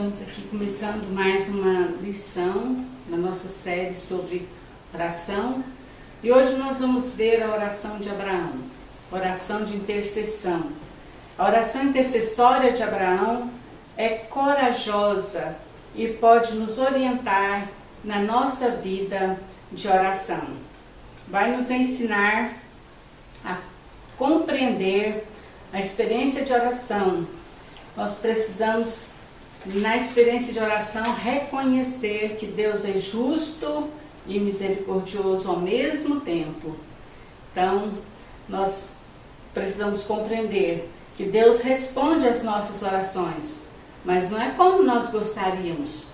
estamos aqui começando mais uma lição na nossa série sobre oração. E hoje nós vamos ver a oração de Abraão, oração de intercessão. A oração intercessória de Abraão é corajosa e pode nos orientar na nossa vida de oração. Vai nos ensinar a compreender a experiência de oração. Nós precisamos, na experiência de oração, reconhecer que Deus é justo e misericordioso ao mesmo tempo. Então, nós precisamos compreender que Deus responde às nossas orações, mas não é como nós gostaríamos.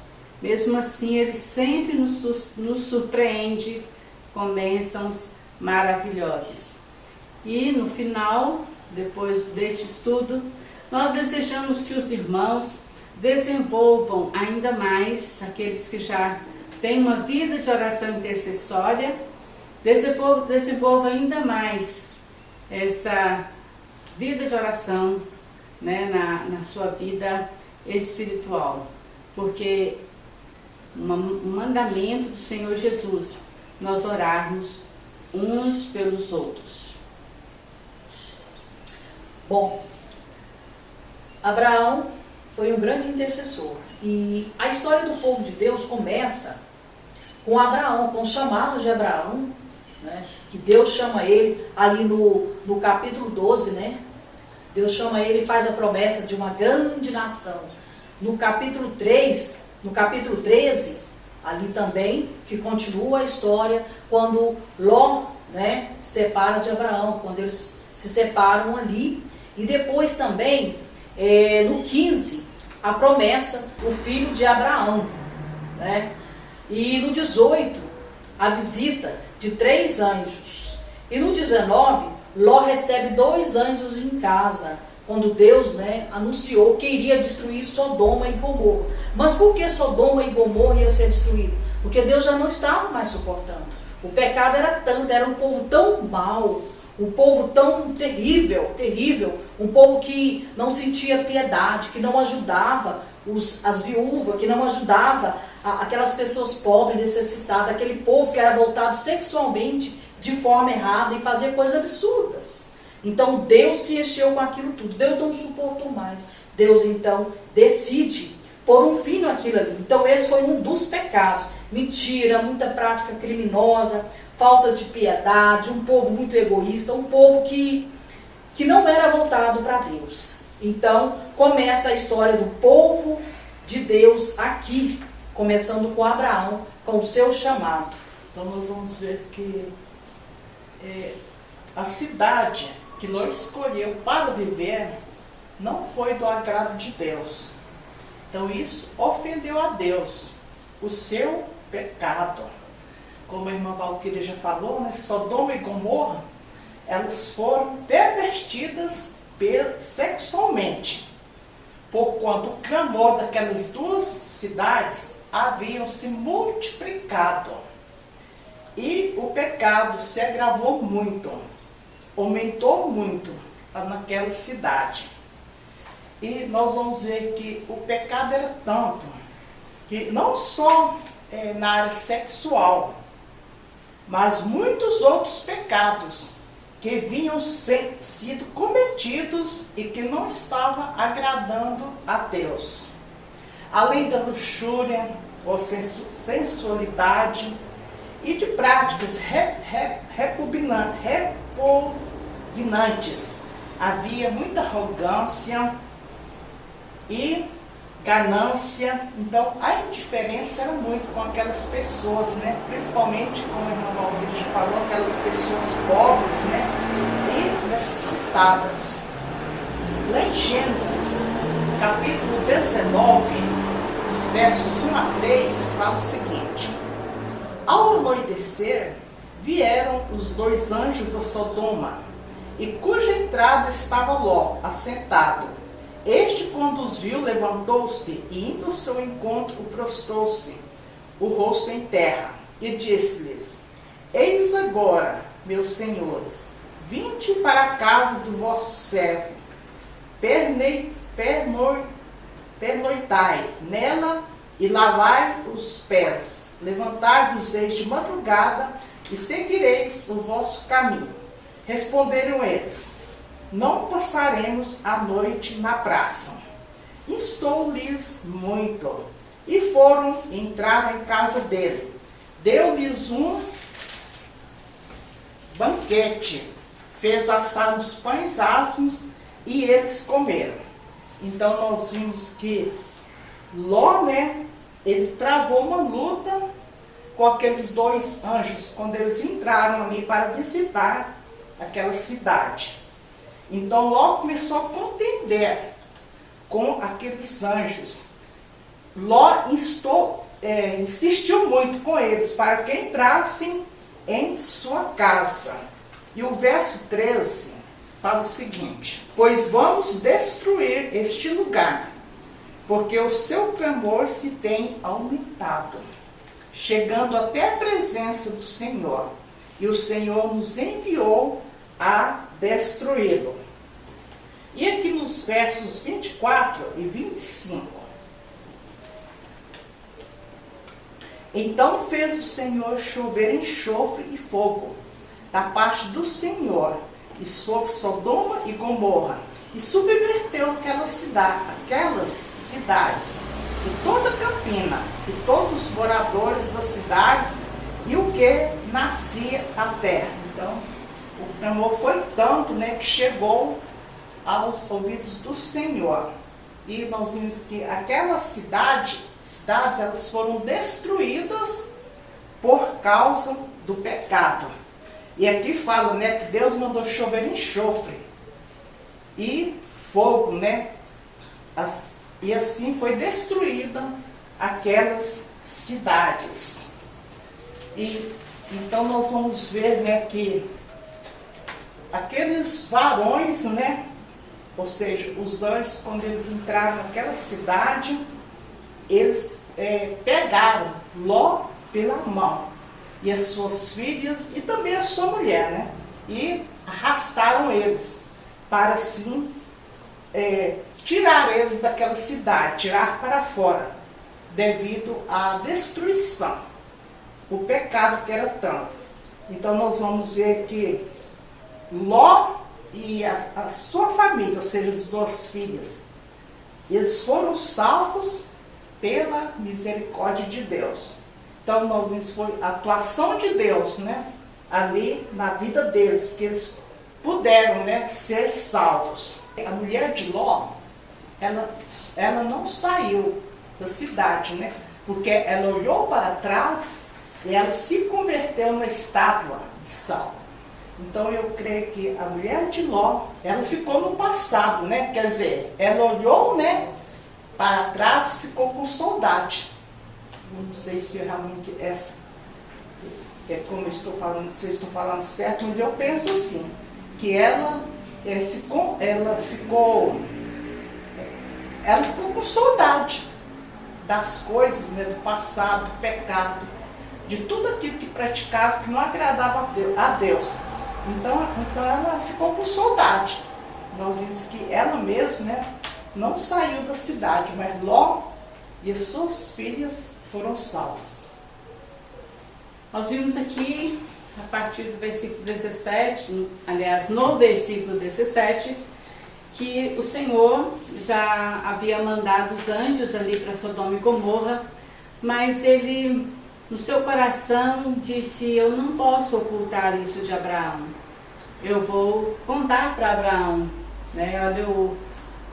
Mesmo assim, Ele sempre nos surpreende com bênçãos maravilhosas. E no final, depois deste estudo, nós desejamos que os irmãos desenvolvam ainda mais, aqueles que já têm uma vida de oração intercessória, desenvolvam ainda mais essa vida de oração, né, na sua vida espiritual. Porque um mandamento do Senhor Jesus, nós orarmos uns pelos outros. Bom, Abraão foi um grande intercessor. E a história do povo de Deus começa com Abraão, com o chamado de Abraão, né? Que Deus chama ele ali no capítulo 12, né? Deus chama ele e faz a promessa de uma grande nação. No capítulo 3, no capítulo 13, ali também, que continua a história, quando Ló, né, se separa de Abraão, quando eles se separam ali. E depois também, no 15, a promessa, o filho de Abraão, né? E no 18, a visita de 3 anjos. E no 19, Ló recebe 2 anjos em casa, quando Deus, né, anunciou que iria destruir Sodoma e Gomorra. Mas por que Sodoma e Gomorra ia ser destruído? Porque Deus já não estava mais suportando. O pecado era tanto, era um povo tão mau, um povo tão terrível, um povo que não sentia piedade, que não ajudava as viúvas, que não ajudava aquelas pessoas pobres, necessitadas, aquele povo que era voltado sexualmente de forma errada e fazia coisas absurdas. Então Deus se encheu com aquilo tudo, Deus não suportou mais. Deus então decide pôr um fim naquilo ali. Então esse foi um dos pecados: mentira, muita prática criminosa, falta de piedade, um povo muito egoísta, um povo que não era voltado para Deus. Então começa a história do povo de Deus aqui, começando com Abraão, com o seu chamado. Então nós vamos ver que a cidade que Ló escolheu para viver não foi do agrado de Deus. Então isso ofendeu a Deus, o seu pecado. Como a irmã Valquíria já falou, né, Sodoma e Gomorra, elas foram pervertidas sexualmente, porquanto o clamor daquelas 2 cidades haviam se multiplicado. E o pecado se agravou muito, aumentou muito naquela cidade. E nós vamos ver que o pecado era tanto, que não só na área sexual, mas muitos outros pecados que vinham sido cometidos e que não estavam agradando a Deus. Além da luxúria ou sensualidade e de práticas repugnantes, havia muita arrogância e ganância. Então a indiferença era muito com aquelas pessoas, né? Principalmente, como a irmã Valquíria falou, aquelas pessoas pobres, né, e necessitadas. Lá em Gênesis, capítulo 19, os versos 1 a 3, fala o seguinte: ao anoitecer, vieram os 2 anjos a Sodoma, e cuja entrada estava Ló, assentado. Este, quando os viu, levantou-se e, indo ao seu encontro, prostrou-se, o rosto em terra, e disse-lhes: eis agora, meus senhores, vinde para a casa do vosso servo, pernoitai nela e lavai os pés. Levantai-vos de madrugada e seguireis o vosso caminho. Responderam eles: não passaremos a noite na praça. Instou-lhes muito. E foram, entraram em casa dele. Deu-lhes um banquete. Fez assar os pães asmos e eles comeram. Então nós vimos que Ló, né, ele travou uma luta com aqueles dois anjos quando eles entraram ali para visitar aquela cidade. Então Ló começou a contender com aqueles anjos. Ló insistiu muito com eles para que entrassem em sua casa. E o verso 13 fala o seguinte: pois vamos destruir este lugar, porque o seu clamor se tem aumentado, chegando até a presença do Senhor, e o Senhor nos enviou a destruí-lo. E aqui nos versos 24 e 25. Então fez o Senhor chover enxofre e fogo da parte do Senhor, e sobre Sodoma e Gomorra, e subverteu aquelas cidades, e toda a campina, e todos os moradores das cidades, e o que nascia a terra. Então, o clamor foi tanto, né, que chegou aos ouvidos do Senhor. E nós vimos que aquelas cidades elas foram destruídas por causa do pecado. E aqui fala, né, que Deus mandou chover enxofre e fogo, né? E assim foi destruída aquelas cidades. E então nós vamos ver, né, que aqueles varões, né, ou seja, os anjos, quando eles entraram naquela cidade, eles pegaram Ló pela mão, e as suas filhas, e também a sua mulher, né? E arrastaram eles, para assim tirar eles daquela cidade, tirar para fora, devido à destruição, o pecado que era tanto. Então nós vamos ver que Ló e a sua família, ou seja, as duas filhas, eles foram salvos pela misericórdia de Deus. Então nós vimos foi a atuação de Deus, né, ali na vida deles, que eles puderam, né, ser salvos. A mulher de Ló, ela não saiu da cidade, né, porque ela olhou para trás e ela se converteu numa estátua de sal. Então eu creio que a mulher de Ló, ela ficou no passado, né, quer dizer, ela olhou, né, para trás e ficou com saudade. Não sei se realmente essa como eu estou falando, se eu estou falando certo, mas eu penso assim, que ela ficou com saudade das coisas, né, do passado, do pecado, de tudo aquilo que praticava que não agradava a Deus. Então ela ficou com saudade. Nós vimos que ela mesma, né, não saiu da cidade, mas Ló e as suas filhas foram salvas. Nós vimos aqui, a partir do versículo 17, aliás, no versículo 17, que o Senhor já havia mandado os anjos ali para Sodoma e Gomorra, mas ele, no seu coração, disse: eu não posso ocultar isso de Abraão. Eu vou contar para Abraão, né? Olha o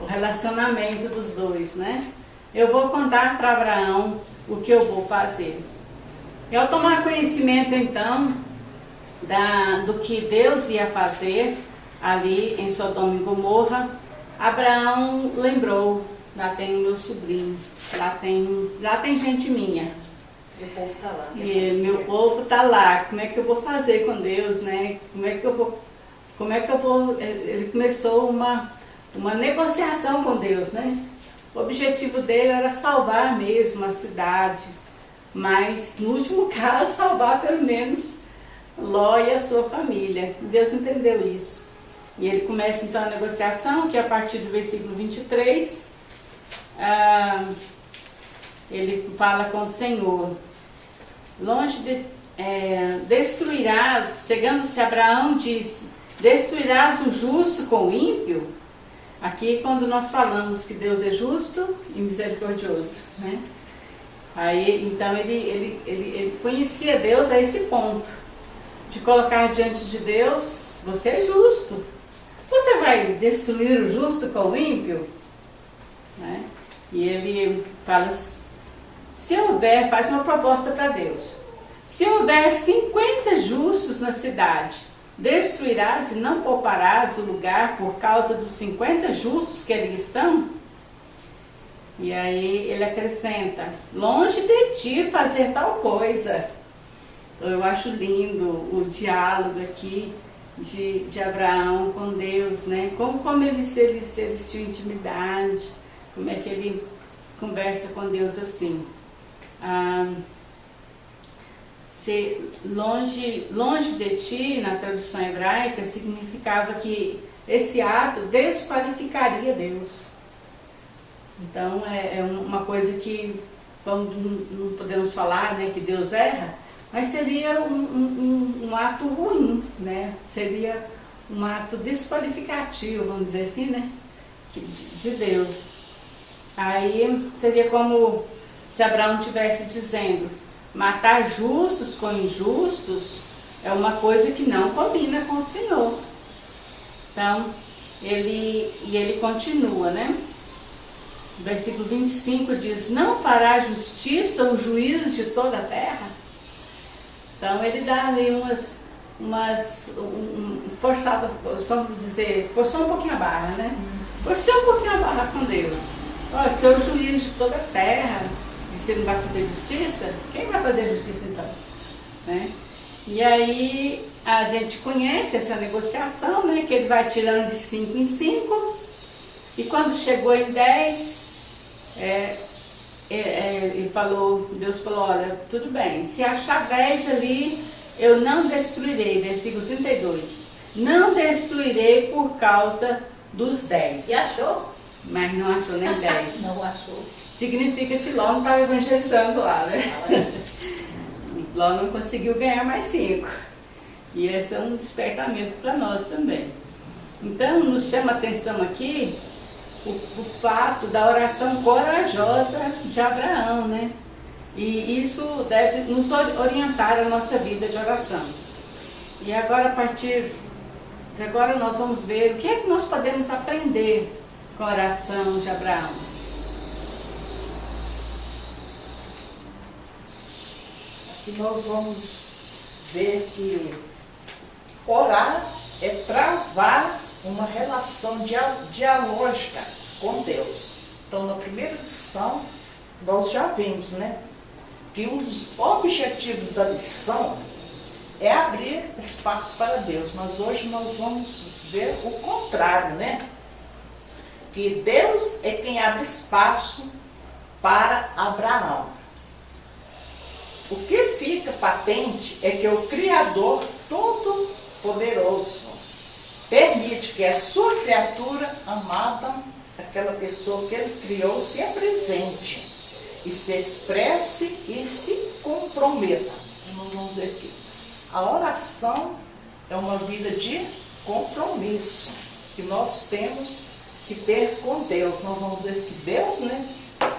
relacionamento dos dois, né? Eu vou contar para Abraão o que eu vou fazer. E ao tomar conhecimento, então, do que Deus ia fazer ali em Sodoma e Gomorra, Abraão lembrou: lá tem o meu sobrinho, lá tem gente minha. Meu povo está lá. E meu povo está lá. Como é que eu vou fazer com Deus, né? Como é que eu vou... Ele começou uma negociação com Deus, né? O objetivo dele era salvar mesmo a cidade, mas no último caso salvar pelo menos Ló e a sua família. Deus entendeu isso. E ele começa então a negociação, que a partir do versículo 23, ele fala com o Senhor, longe de destruirás, chegando-se Abraão disse, destruirás o justo com o ímpio? Aqui quando nós falamos que Deus é justo e misericordioso, né? Aí, então ele conhecia Deus a esse ponto, de colocar diante de Deus, você é justo, você vai destruir o justo com o ímpio? Né? E ele fala, se houver, faz uma proposta para Deus, se houver 50 justos na cidade, destruirás e não pouparás o lugar por causa dos 50 justos que ali estão? E aí ele acrescenta, longe de ti fazer tal coisa. Eu acho lindo o diálogo aqui de Abraão com Deus, né? Como eles tinham intimidade, como é que ele conversa com Deus assim. Longe de ti, na tradução hebraica, significava que esse ato desqualificaria Deus. Então é uma coisa que não podemos falar, né, que Deus erra, mas seria um ato ruim, né? Seria um ato desqualificativo, vamos dizer assim, né, de Deus. Aí seria como se Abraão estivesse dizendo, matar justos com injustos é uma coisa que não combina com o Senhor. Então, ele continua, né? O versículo 25 diz, não fará justiça o juiz de toda a terra? Então, ele dá ali forçou um pouquinho a barra, né? Forçou um pouquinho a barra com Deus. Olha, se é o juiz de toda a terra, e você não vai fazer justiça, quem vai fazer justiça então? Né? E aí a gente conhece essa negociação, né? Que ele vai tirando de 5 em 5, e quando chegou em 10, Deus falou, olha, tudo bem, se achar 10 ali, eu não destruirei, versículo 32, não destruirei por causa dos 10. E achou? Mas não achou nem 10. Não achou. Significa que Ló não estava evangelizando lá, né? Ló não conseguiu ganhar mais 5. E esse é um despertamento para nós também. Então, nos chama a atenção aqui o fato da oração corajosa de Abraão, né? E isso deve nos orientar a nossa vida de oração. E agora, a partir de agora, nós vamos ver o que é que nós podemos aprender com a oração de Abraão. Aqui nós vamos ver que orar é travar uma relação dialógica com Deus. Então, na primeira lição, nós já vimos, né, que um dos objetivos da lição é abrir espaço para Deus. Mas hoje nós vamos ver o contrário, né? Que Deus é quem abre espaço para Abraão. O que fica patente é que o Criador Todo-Poderoso permite que a sua criatura amada, aquela pessoa que ele criou, se apresente e se expresse e se comprometa. Nós vamos ver aqui. A oração é uma vida de compromisso que nós temos que ter com Deus. Nós vamos ver que Deus, né,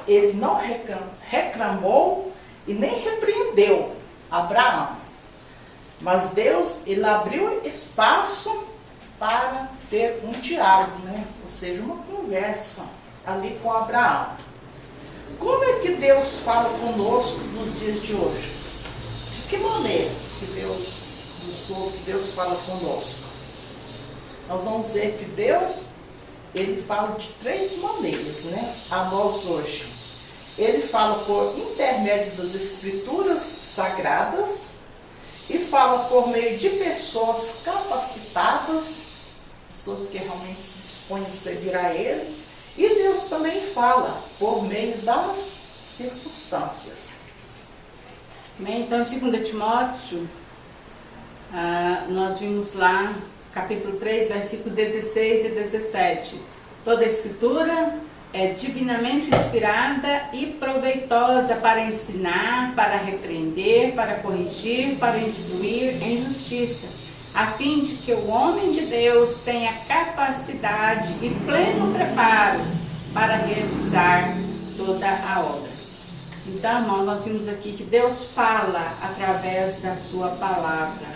ele não reclamou e nem repreendeu Abraão. Mas Deus, ele abriu espaço para ter um diálogo, né? Ou seja, uma conversa ali com Abraão. Como é que Deus fala conosco nos dias de hoje? De que maneira que Deus nos ouve, que Deus fala conosco? Nós vamos ver que Deus, ele fala de 3 maneiras, né, a nós hoje. Ele fala por intermédio das escrituras sagradas e fala por meio de pessoas capacitadas, pessoas que realmente se dispõem a servir a Ele. E Deus também fala por meio das circunstâncias. Então, em 2 Timóteo, nós vimos lá, capítulo 3, versículo 16 e 17. Toda a escritura é divinamente inspirada e proveitosa para ensinar, para repreender, para corrigir, para instruir em justiça, a fim de que o homem de Deus tenha capacidade e pleno preparo para realizar toda a obra. Então, irmão, nós vimos aqui que Deus fala através da sua palavra.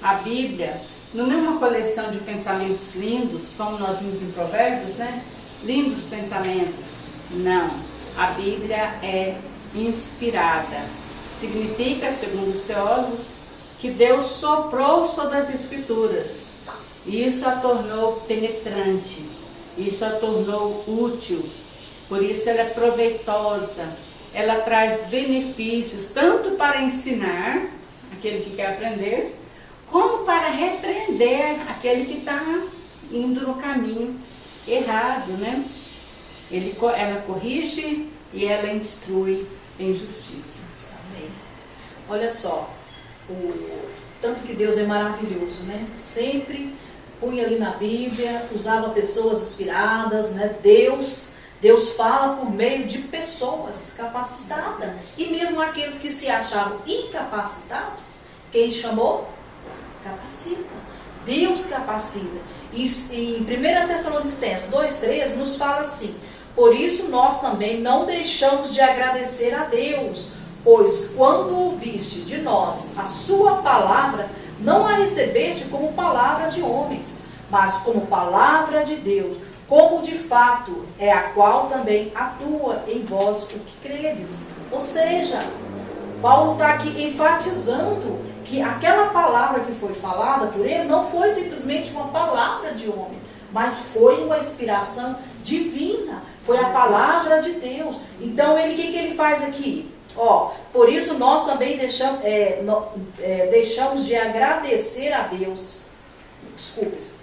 A Bíblia não é uma coleção de pensamentos lindos, como nós vimos em Provérbios, né? Lindos pensamentos. Não. A Bíblia é inspirada. Significa, segundo os teólogos, que Deus soprou sobre as Escrituras. E isso a tornou penetrante. Isso a tornou útil. Por isso ela é proveitosa. Ela traz benefícios, tanto para ensinar, aquele que quer aprender, como para repreender aquele que está indo no caminho errado, né? Ela corrige e ela instrui em justiça. Amém. Olha só, tanto que Deus é maravilhoso, né? Sempre punha ali na Bíblia, usava pessoas inspiradas, né? Deus fala por meio de pessoas capacitadas. E mesmo aqueles que se achavam incapacitados, quem chamou? Capacita. Deus capacita. E em 1 Tessalonicenses 2,13 nos fala assim: por isso nós também não deixamos de agradecer a Deus, pois quando ouviste de nós a sua palavra, não a recebeste como palavra de homens, mas como palavra de Deus, como de fato é a qual também atua em vós o que credes. Ou seja, Paulo está aqui enfatizando que aquela palavra que foi falada por ele não foi simplesmente uma palavra de homem, mas foi uma inspiração divina, foi a palavra de Deus. Então, o que ele faz aqui? Por isso nós também deixamos de agradecer a Deus. Desculpe.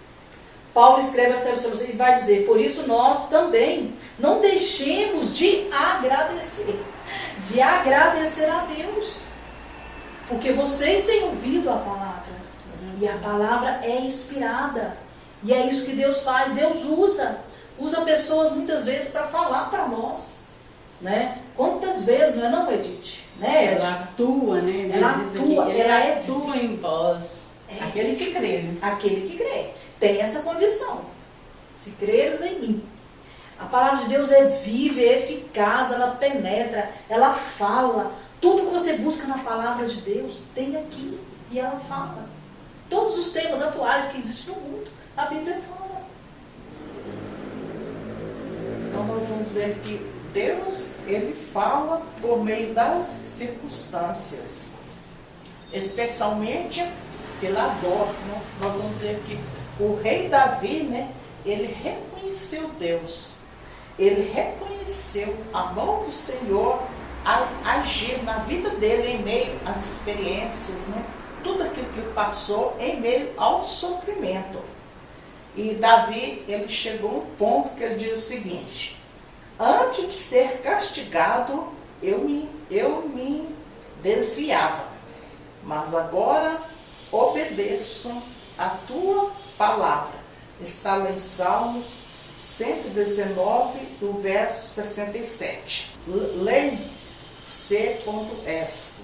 Paulo escreve essa Tessalonicenses e vai dizer: por isso nós também não deixemos de agradecer a Deus. Porque vocês têm ouvido a palavra. E a palavra é inspirada. E é isso que Deus faz. Deus usa pessoas muitas vezes para falar para nós. Né? Quantas vezes, não é não, Edith? Né, Ela atua, né? Ela atua, ela atua em vós. Aquele que crê, né? Aquele que crê. Tem essa condição. Se creres em mim. A palavra de Deus é viva, é eficaz, ela penetra, ela fala. Tudo que você busca na palavra de Deus tem aqui. E ela fala. Todos os temas atuais que existem no mundo, a Bíblia fala. Então nós vamos ver que Deus, ele fala por meio das circunstâncias. Especialmente pela dor. Né? Nós vamos ver que o rei Davi, né, ele reconheceu Deus. Ele reconheceu a mão do Senhor a agir na vida dele em meio às experiências, né? Tudo aquilo que ele passou em meio ao sofrimento. E Davi, ele chegou a um ponto que ele diz o seguinte: antes de ser castigado, eu me desviava, mas agora obedeço a tua palavra. Está lá em Salmos 119, do verso 67. C.S.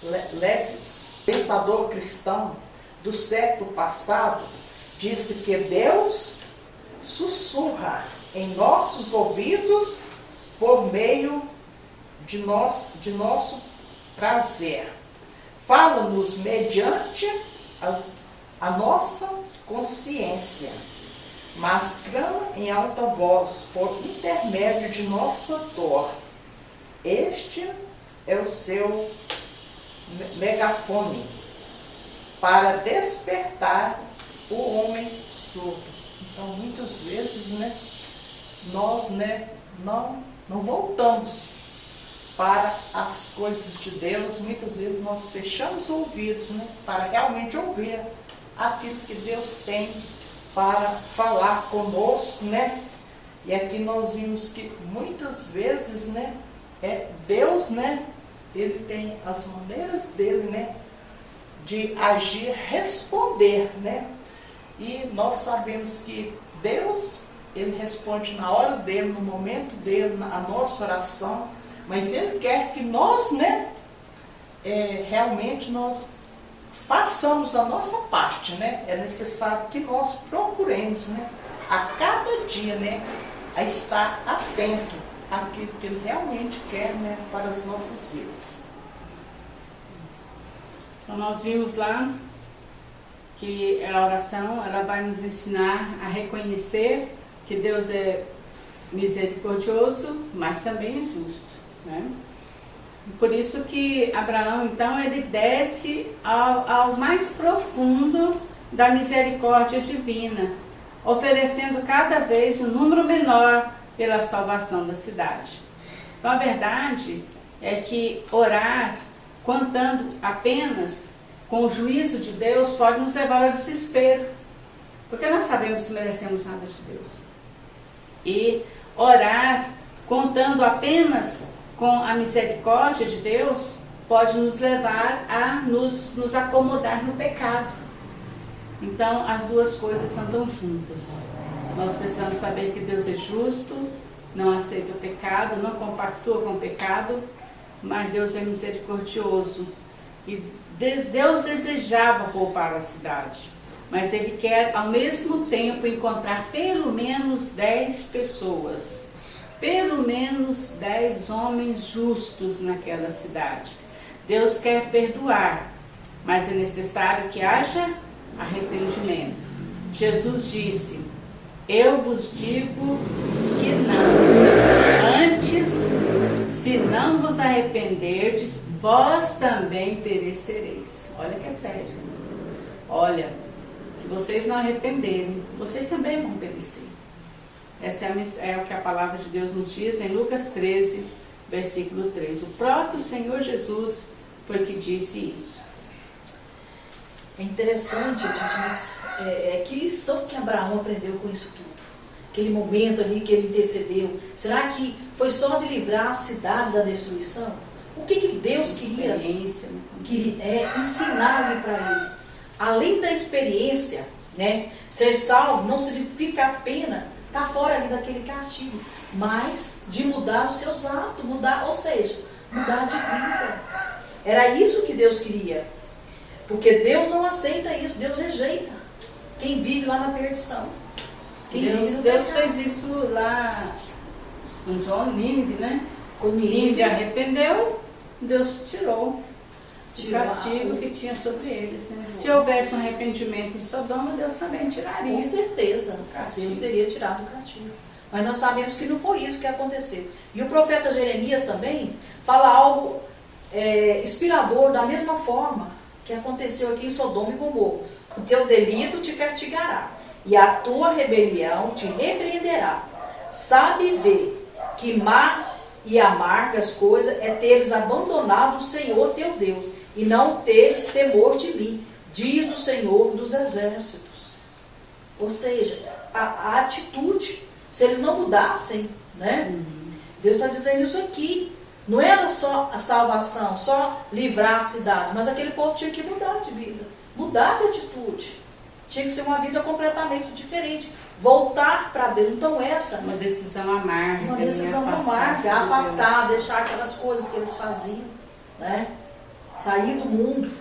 Lewis, pensador cristão do século passado, disse que Deus sussurra em nossos ouvidos por meio de nosso prazer. Fala-nos mediante a nossa consciência, mas clama em alta voz por intermédio de nossa dor. Este é o seu megafone para despertar o homem surdo. Então, muitas vezes, né, nós, né, não voltamos para as coisas de Deus. Muitas vezes nós fechamos os ouvidos, né, para realmente ouvir aquilo que Deus tem para falar conosco, né? E aqui nós vimos que muitas vezes, né, Deus, né, ele tem as maneiras dele, né, de agir, responder, né? E nós sabemos que Deus, Ele responde na hora dele, no momento dele, a nossa oração. Mas Ele quer que nós, né, realmente nós façamos a nossa parte, né? É necessário que nós procuremos, né, a cada dia, né, a estar atento àquilo que Ele realmente quer, né, para as nossas vidas. Então nós vimos lá que a oração ela vai nos ensinar a reconhecer que Deus é misericordioso, mas também é justo, né? Por isso que Abraão, então, ele desce ao mais profundo da misericórdia divina, oferecendo cada vez um número menor pela salvação da cidade. Então, a verdade é que orar, contando apenas com o juízo de Deus, pode nos levar ao desespero, porque nós sabemos que merecemos nada de Deus. E orar, contando apenas com a misericórdia de Deus, pode nos levar a nos acomodar no pecado. Então, as duas coisas andam juntas. Nós precisamos saber que Deus é justo, não aceita o pecado, não compactua com o pecado, mas Deus é misericordioso. E Deus desejava poupar a cidade, mas Ele quer, ao mesmo tempo, encontrar pelo menos 10 pessoas, pelo menos 10 homens justos naquela cidade. Deus quer perdoar, mas é necessário que haja arrependimento. Jesus disse: eu vos digo que não. Antes, se não vos arrependerdes, vós também perecereis. Olha que é sério. Olha, se vocês não arrependerem, vocês também vão perecer. Essa é o que a palavra de Deus nos diz em Lucas 13, versículo 3. O próprio Senhor Jesus foi que disse isso. É interessante, gente, mas que lição que Abraão aprendeu com isso tudo? Aquele momento ali que ele intercedeu. Será que foi só de livrar a cidade da destruição? O que Deus queria ensinar-lhe para ele? Além da experiência, né, ser salvo não significa apenas estar fora ali daquele castigo, mas de mudar os seus atos, ou seja, mudar de vida. Era isso que Deus queria. Porque Deus não aceita isso, Deus rejeita quem vive lá na perdição. Deus fez isso lá no João Nínive, né? Quando Nínive arrependeu, Deus tirou o castigo que tinha sobre eles, né? Se houvesse um arrependimento em Sodoma, Deus também tiraria. Com certeza, Deus teria tirado o castigo. Mas nós sabemos que não foi isso que aconteceu. E o profeta Jeremias também fala algo inspirador, da mesma forma que aconteceu aqui em Sodoma e Gomorra. O teu delito te castigará, e a tua rebelião te repreenderá. Sabe ver que má e amargas coisas é teres abandonado o Senhor teu Deus, e não teres temor de mim, diz o Senhor dos exércitos. Ou seja, a atitude, se eles não mudassem, né? Deus está dizendo isso aqui. Não era só a salvação, só livrar a cidade, mas aquele povo tinha que mudar de vida, mudar de atitude. Tinha que ser uma vida completamente diferente, voltar para Deus. Então essa... Uma decisão amarga. Uma decisão amarga, afastar, deixar aquelas coisas que eles faziam, né? Sair do mundo.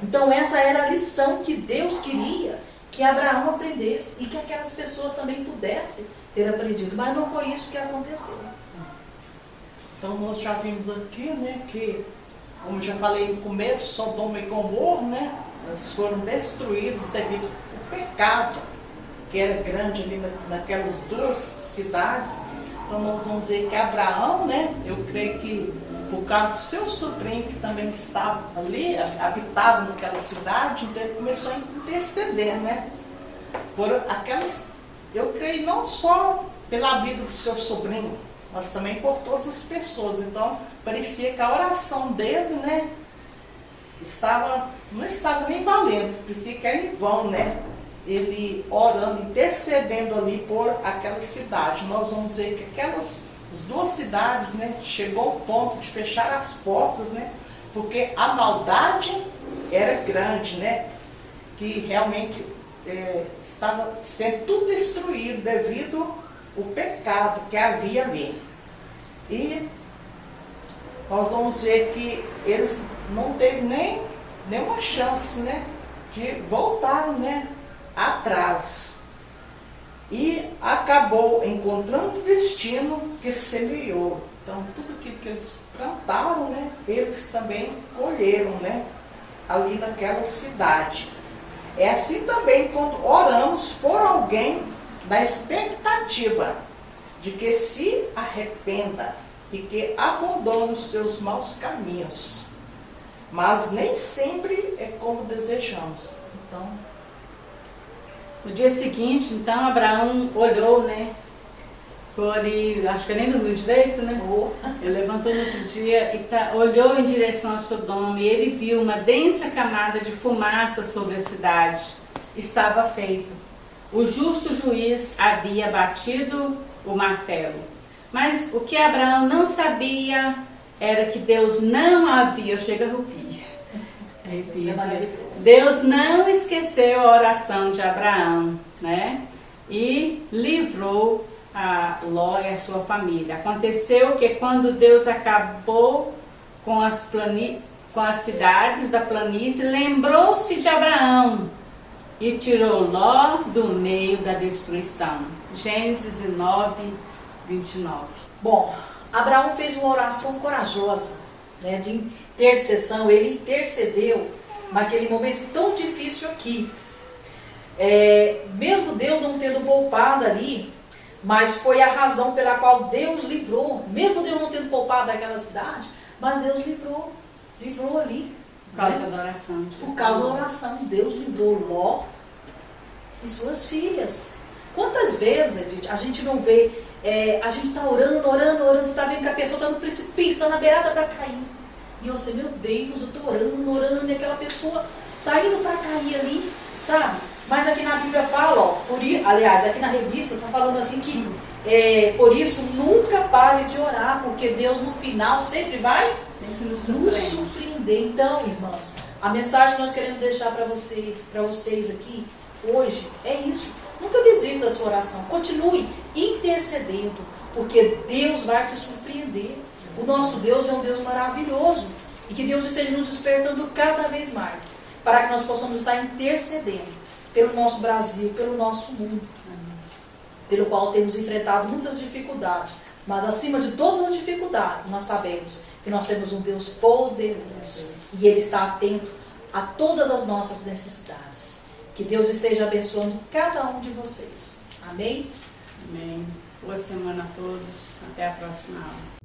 Então essa era a lição que Deus queria que Abraão aprendesse e que aquelas pessoas também pudessem ter aprendido. Mas não foi isso que aconteceu. Então nós já vimos aqui, né, que, como já falei no começo, Sodoma e Gomorra, né, elas foram destruídas devido ao pecado que era grande ali naquelas duas cidades. Então nós vamos ver que Abraão, né, eu creio que por causa do seu sobrinho que também estava ali, habitava naquela cidade, então ele começou a interceder, né, por aquelas, eu creio não só pela vida do seu sobrinho, mas também por todas as pessoas. Então, parecia que a oração dele, né, não estava nem valendo, parecia que era em vão, né? Ele orando, intercedendo ali por aquela cidade. Nós vamos ver que as duas cidades, né, chegou ao ponto de fechar as portas, né, porque a maldade era grande, né? Que realmente estava sendo tudo destruído devido ao pecado que havia ali. E nós vamos ver que eles não teve nenhuma chance, né, de voltar, né, atrás. E acabou encontrando o destino que semeou. Então, tudo aquilo que eles plantaram, né, eles também colheram, né, ali naquela cidade. É assim também quando oramos por alguém, da expectativa de que se arrependa e que abandone os seus maus caminhos. Mas nem sempre é como desejamos. Então, no dia seguinte, então, Abraão olhou, né? Ficou ali, acho que nem dormiu direito, né? Ele levantou no outro dia e olhou em direção a Sodoma e ele viu uma densa camada de fumaça sobre a cidade. Estava feito. O justo juiz havia batido o martelo. Mas o que Abraão não sabia era que Deus não havia... Chega a arrepia. Deus não esqueceu a oração de Abraão, né? E livrou a Ló e a sua família. Aconteceu que quando Deus acabou com as cidades da planície, lembrou-se de Abraão e tirou Ló do meio da destruição. Gênesis 9, 29. Bom, Abraão fez uma oração corajosa, né, de intercessão. Ele intercedeu naquele momento tão difícil aqui. Mesmo Deus não tendo poupado ali, mas foi a razão pela qual Deus livrou. Mesmo Deus não tendo poupado aquela cidade, mas Deus livrou ali. Por causa da oração. Por causa da oração, Deus livrou Ló e suas filhas. Quantas vezes a gente não vê, a gente está orando, você está vendo que a pessoa está no precipício, está na beirada para cair. E você, meu Deus, eu estou orando, e aquela pessoa está indo para cair ali, sabe? Mas aqui na Bíblia fala, ó, aliás, aqui na revista está falando assim que, por isso, nunca pare de orar, porque Deus no final sempre vai nos surpreender. Então, irmãos, a mensagem que nós queremos deixar para vocês aqui, hoje, é isso. Nunca desista da sua oração, continue intercedendo, porque Deus vai te surpreender. O nosso Deus é um Deus maravilhoso, e que Deus esteja nos despertando cada vez mais, para que nós possamos estar intercedendo pelo nosso Brasil, pelo nosso mundo, pelo qual temos enfrentado muitas dificuldades, mas acima de todas as dificuldades, nós sabemos que nós temos um Deus poderoso, e Ele está atento a todas as nossas necessidades. Que Deus esteja abençoando cada um de vocês. Amém? Amém. Boa semana a todos. Até a próxima aula.